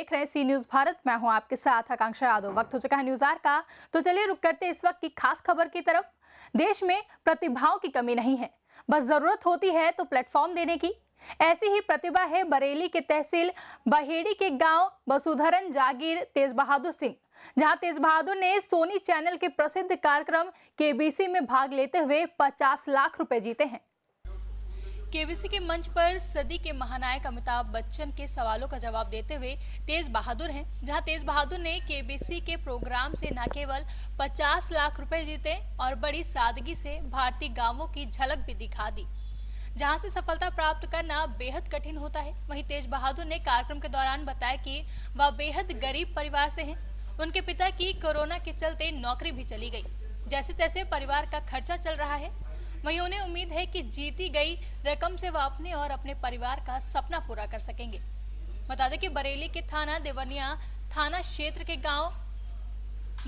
देख रहे हैं सी न्यूज भारत। मैं हूं आपके साथ आकांक्षा यादव। वक्त हो चुका है न्यूज आर का, तो चलिए रुक करते इस वक्त की खास खबर की तरफ। देश में प्रतिभाओं की कमी नहीं है, बस जरूरत होती है तो प्लेटफॉर्म देने की। ऐसी ही प्रतिभा है बरेली के तहसील बहेड़ी के गांव वसुधरन जागीर तेज बहादुर सिंह, जहां तेज बहादुर ने सोनी चैनल के प्रसिद्ध कार्यक्रम केबीसी में भाग लेते हुए 50 लाख रुपए जीते हैं। केबीसी के मंच पर सदी के महानायक अमिताभ बच्चन के सवालों का जवाब देते हुए तेज बहादुर हैं, जहां तेज बहादुर ने केबीसी के प्रोग्राम से न केवल 50 लाख रुपए जीते और बड़ी सादगी से भारतीय गांवों की झलक भी दिखा दी। जहां से सफलता प्राप्त करना बेहद कठिन होता है, वहीं तेज बहादुर ने कार्यक्रम के दौरान बताया कि वह बेहद गरीब परिवार से हैं। उनके पिता की कोरोना के चलते नौकरी भी चली गई, जैसे तैसे परिवार का खर्चा चल रहा है। वहीं उन्हें उम्मीद है कि जीती गई रकम से वह अपने और अपने परिवार का सपना पूरा कर सकेंगे। बता दें कि बरेली के थाना देवनिया थाना क्षेत्र के गांव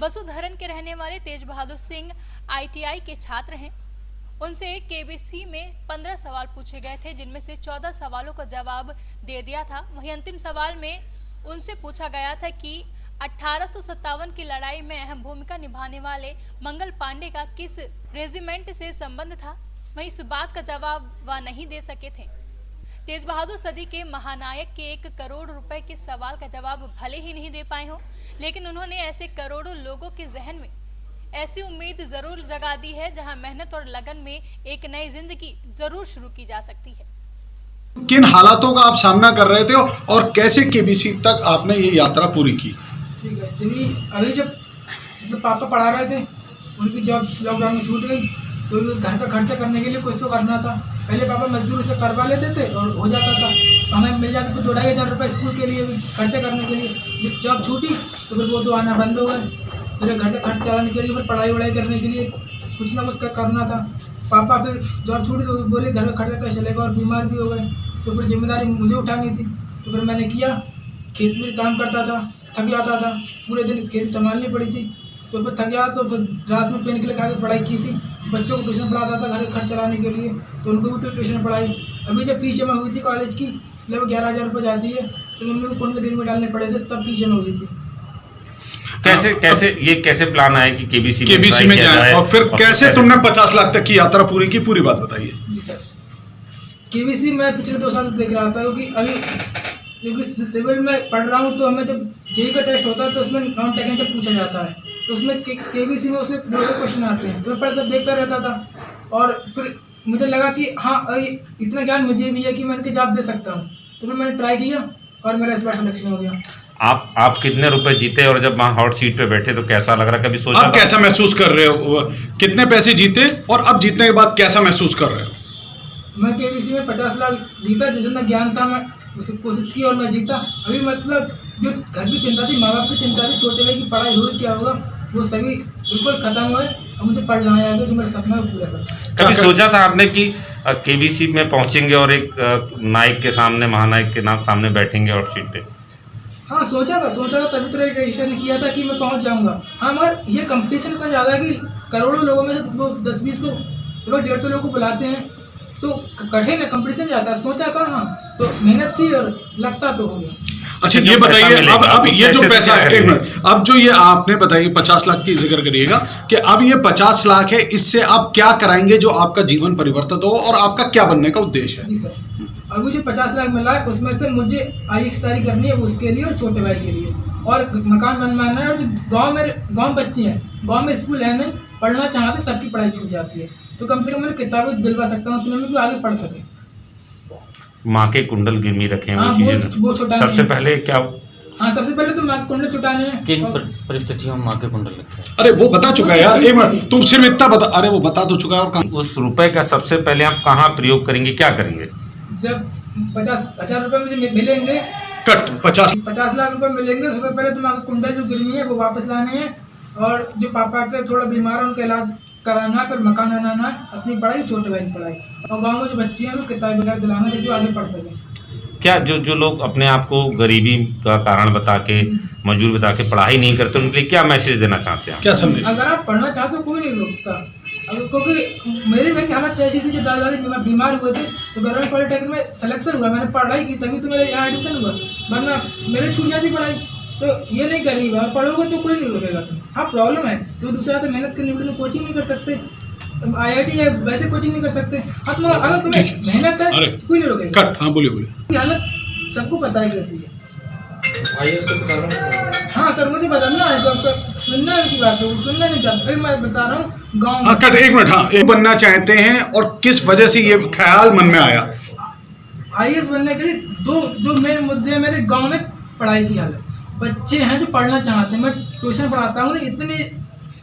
वसुधरन के रहने वाले तेज बहादुर सिंह ITI के छात्र हैं। उनसे केबीसी में 15 सवाल पूछे गए थे, जिनमें से 14 सवालों का जवाब दे दिया था। वहीं अंतिम सवाल में उनसे पूछा गया था कि 1857 की लड़ाई में अहम भूमिका निभाने वाले मंगल पांडे का किस रेजिमेंट से संबंध था। वहीं इस बात का जवाब वह नहीं दे सके थे। तेज बहादुर सदी के महानायक के 1 करोड़ रुपए के सवाल का जवाब भले ही नहीं दे पाए हो, लेकिन उन्होंने ऐसे करोड़ों लोगों के जहन में ऐसी उम्मीद जरूर जगा दी है, जहां मेहनत और लगन में एक नई जिंदगी जरूर शुरू की जा सकती है। किन हालातों का आप सामना कर रहे थे और कैसे केबीसी तक आपने ये यात्रा पूरी की? ठीक है, अभी जब पापा पढ़ा रहे थे, उनकी जॉब लॉकडाउन में छूट गई, तो घर का खर्चा करने के लिए कुछ तो करना था। पहले पापा मजदूरी से करवा लेते थे और हो जाता था, हमें मिल जाता था 2-2.5 रुपये स्कूल के लिए भी खर्चा करने के लिए। जब जॉब छूटी तो फिर वो तो आना बंद हो गए। फिर घर का खर्च चलाने के लिए, फिर पढ़ाई वढ़ाई करने के लिए कुछ ना कुछ करना था। पापा फिर जॉब छूटी तो बोले घर का खर्चा कैसे चलेगा, और बीमार भी हो गए, तो फिर जिम्मेदारी मुझे उठानी थी। तो फिर मैंने किया, खेत में काम करता था, थक जाता था, पूरे दिन खेती संभालनी पड़ी थी। तो फिर थक गया तो फिर रात में पेन किलर खा के पढ़ाई की थी। बच्चों को ट्यूशन पढ़ाता था घर खर्च चलाने के लिए, तो उनको भी ट्यूशन पढ़ाई। अभी जब फीस जमा हुई थी कॉलेज की, लगभग 11,000 रुपये जाती है, तो मम्मी को कुंड में डालने पड़े थे, तब फीस जमा हुई थी। कैसे प्लान आया कि केबीसी में जाए और फिर कैसे तुमने 50 लाख तक की यात्रा पूरी की, पूरी बात बताइए। जी सर, केबीसी मैं पिछले 2 साल से देख रहा था, क्योंकि सिविल में पढ़ रहा हूँ, तो हमें जब जेईई का टेस्ट होता है तो उसमें नॉन टेक्निकल पूछा जाता है, तो उसमें केबीसी में उससे 2 क्वेश्चन आते हैं। तो मैं पढ़ता देखता रहता था और फिर मुझे लगा कि हाँ इतना ज्ञान मुझे भी है कि मैं इनके जवाब दे सकता हूँ। तो फिर मैंने ट्राई किया और मेरा इस बार सिलेक्शन हो गया। आप कितने रुपए जीते और जब वहाँ हॉट सीट पे बैठे तो कैसा लग रहा, कभी सोचा? अब कैसा महसूस कर रहे हो? कितने पैसे जीते और अब जीतने के बाद कैसा महसूस कर रहे हो? मैं केबीसी में 50 लाख जीता, जितना ज्ञान था मैं उसे कोशिश की और मैं जीता। अभी मतलब जो घर की चिंता थी, माँ बाप की चिंता थी, छोटे भाई की पढ़ाई हुई क्या होगा, वो सभी बिल्कुल खत्म हुए। अब मुझे पढ़ना है आगे, जो मेरा सपना है वो पूरा करना। कभी सोचा था आपने कि केबीसी में पहुंचेंगे और एक नायक के सामने, महानायक के नाम सामने बैठेंगे हॉट सीट पे? हाँ सोचा था, तभी तो रजिस्ट्रेशन किया था कि मैं पहुंच जाऊंगा। हाँ मगर ये कंपटीशन इतना ज़्यादा है कि करोड़ों लोगों में से वो 10-20 को, लगभग 150 लोगों को बुलाते हैं, तो कठिन है, कंपटीशन जाता है। सोचा था हाँ, तो मेहनत थी और लगता तो हो गया। अच्छा ये बताइए, अब ये जो पैसा है, 1 मिनट, अब जो ये आपने बताइए 50 लाख की जिक्र करिएगा कि अब ये 50 लाख है, इससे आप क्या कराएंगे जो आपका जीवन परिवर्तित हो और आपका क्या बनने का उद्देश्य है? जी सर, अभी जो 50 लाख मिला है उसमें से मुझे IAS तैयारी करनी है, उसके लिए और छोटे भाई के लिए, और मकान बनवाना है। और जो गाँव बच्चे हैं, गाँव में स्कूल है नहीं, पढ़ना चाहते, सबकी पढ़ाई छूट जाती है, तो कम से कम मैं किताबें दिलवा सकता हूँ उतने में कि आगे पढ़ सके। माँ के कुंडल गिरवी रखे हैं, हाँ, वो छोटा सबसे पहले क्या? हाँ सबसे पहले तो माँ के कुंडल छुटाने हैं। किन परिस्थितियों में माँ के कुंडल रखे हैं? अरे वो बता चुका है यार, 1 मिनट, तुम सिर्फ इतना बता। अरे वो बता तो चुका है। और उस रुपए का सबसे पहले आप कहाँ प्रयोग करेंगे, क्या करेंगे? जब 50,000 रुपये मुझे मिलेंगे, 50 लाख रुपए मिलेंगे, सबसे पहले तो माँ के कुंडल जो गिरवी है वो वापस लाने हैं, और जो पापा के थोड़ा बीमार है उनका इलाज कराना, फिर मकान बनाना है, अपनी पढ़ाई, छोटे भाई की पढ़ाई, और गांव में जो बच्चे हैं उनको किताब वगैरह दिलाना ताकि वो आगे पढ़ सकें। क्या जो लोग अपने आप को गरीबी का कारण बता के, मजबूरी बता के पढ़ाई नहीं करते, उनके लिए क्या मैसेज देना चाहते हैं? क्या संदेश? अगर आप पढ़ना चाहते हो कोई नहीं रोकता, क्योंकि मेरे घर की हालत ऐसी थी, जो दादा दादी बीमार हुए थे, तो गवर्नमेंट पॉलिटेक्निक में सिलेक्शन हुआ, मैंने पढ़ाई की, तभी तो मेरे यहाँ एडमिशन हुआ, वरना मेरे छूट जाती पढ़ाई। तो ये नहीं करेंगे, पढ़ोगे तो कोई नहीं रोकेगा तुम। हाँ प्रॉब्लम है तो दूसरा तो मेहनत करने के लिए कोचिंग नहीं कर सकते, IIT है वैसे कोचिंग नहीं कर सकते। हाँ तुम अगर तुम्हें मेहनत है तो कोई नहीं रोकेगा। कट, हाँ बोलिए। हालत सबको पता है कैसी है। हाँ सर मुझे बदलना है, तो आपका सुनना है की बात है, सुनना नहीं चाहता। अभी मैं बता रहा हूँ गाँव। हाँ कट, एक मिनट। हाँ, बनना चाहते हैं और किस वजह से ये ख्याल मन में आया? IAS बनने के लिए दो जो मेन मुद्दे हैं मेरे गांव में। पढ़ाई की हालत, बच्चे हैं जो पढ़ना चाहते हैं, मैं ट्यूशन पढ़ाता हूँ ना, इतने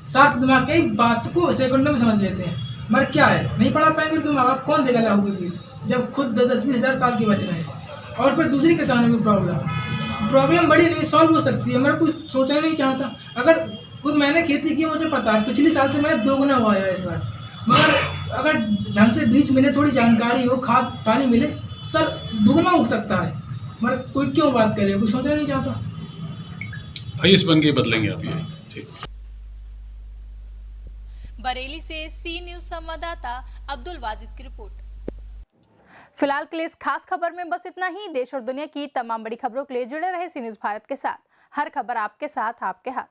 शार्प दिमाग के बात को सेकंडों में समझ लेते हैं, मगर क्या है नहीं पढ़ा पाएंगे तो माँ बाप कौन देगा लाखों की फीस, जब खुद 10-20 हज़ार साल के बच रहे हैं। और फिर दूसरी किसानों की प्रॉब्लम बड़ी नहीं सॉल्व हो सकती है, मेरा कुछ सोचना नहीं चाहता। अगर कोई मैंने खेती की, मुझे पता है पिछले साल से मैं 2 गुना हुआ है इस बार, मगर अगर ढंग से बीज मिले, थोड़ी जानकारी हो, खाद पानी मिले, सर दुगना उग सकता है, मगर कोई क्यों बात करे, कोई सोचना नहीं चाहता। IAS बन के बदलेंगे आप ये, ठीक। बरेली से सी न्यूज संवाददाता अब्दुल वाजिद की रिपोर्ट। फिलहाल के लिए इस खास खबर में बस इतना ही। देश और दुनिया की तमाम बड़ी खबरों के लिए जुड़े रहे सी न्यूज भारत के साथ। हर खबर आपके साथ, आपके हाथ।